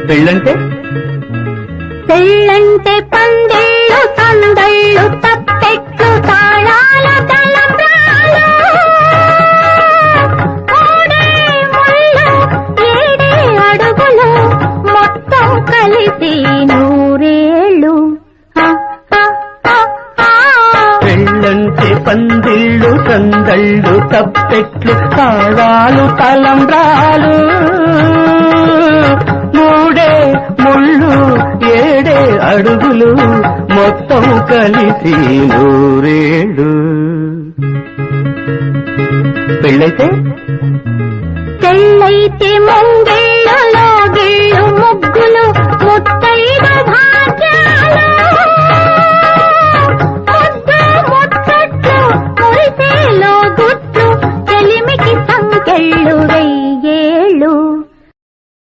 పెళ్ళంటే పెళ్ళంటే పందిళ్ళు సందళ్ళు తప్పెట్లు తాళాల తలంబ్రాలు మూడే ముళ్ళు ఏడే అడుగులు మొత్తం కలిసి నూరేళ్ళు పెళ్ళంటే పందిళ్ళు సందళ్ళు తప్పెట్లు తాళాలు తలంబ్రాలు మూడే ముళ్ళు ఏడే అడుగులు మొత్తం కలిసి నూరేళ్ళు. పెళ్ళైతే పెళ్ళైతే ముందే